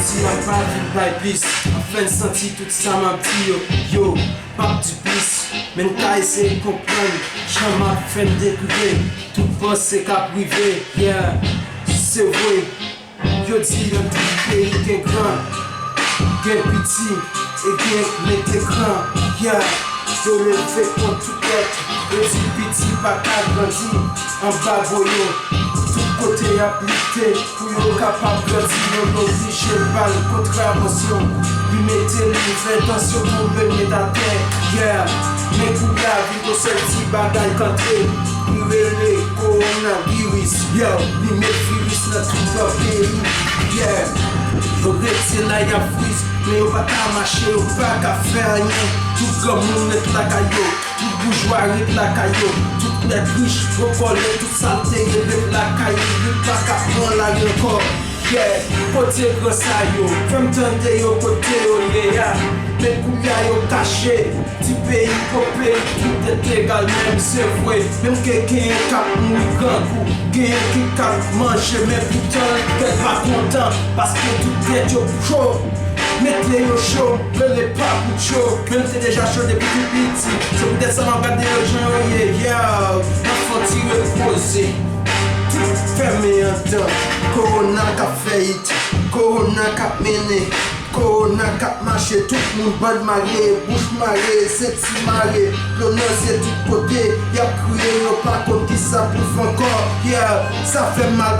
Si la pa vin bay plis, a fen santi tout sa ma pti yo, pap di plis. Men ka ese kompran, chan ma fen dekouve, tout boss se ka prive, yeah, se vwe. Yo di nan tout peyi gen gran, gen piti, e gen met ekran, yeah. Yo le fe kon tout et, yo di piti pa ka grandi, an bagoyo. Tout kote aplike, pou yo kapab grandi, yon oblige bal kontravasyon. Li mette li intensyon pou venye da ten, yeah. Men kou la vi ko sel ti bagay kantre, li rele coronavirus, yo. Li met virus na tout la peyi, yeah. Yo rete la ya fwiz, men yo pa ka mache, yo pa ka fe anyen. Tout comme moun net la kayo, tout bourgeois net la kayo, tout net riche, recole, tout saleté, net la kayo, le pas ka pran la encore, yeah, côté gros sa yo, femme tende yo côté yo yeah, mais kouya yo caché, ti pays popé, tout est égal même c'est vrai, même quelqu'un kap moui grand coup, quelqu'un qui kap manger, mais putain, qu'elle pas content, parce que tout est yo chaud. Mettez yo chaud, venez pas pour chaud. Même t'es déjà chaud depuis tout petit. C'est peut-être ça m'a gardé le genre, yeah, yeah. Enfant tiré reposé, tout fermé en temps. Corona qu'a faillite, Corona qu'a mené, Corona qu'a marché. Tout le monde bande marée, bouche marée, c'est si marée. L'honneur c'est tout côté, y'a crié, y'a pas contre qui ça bouffe encore, yeah. Ça fait mal.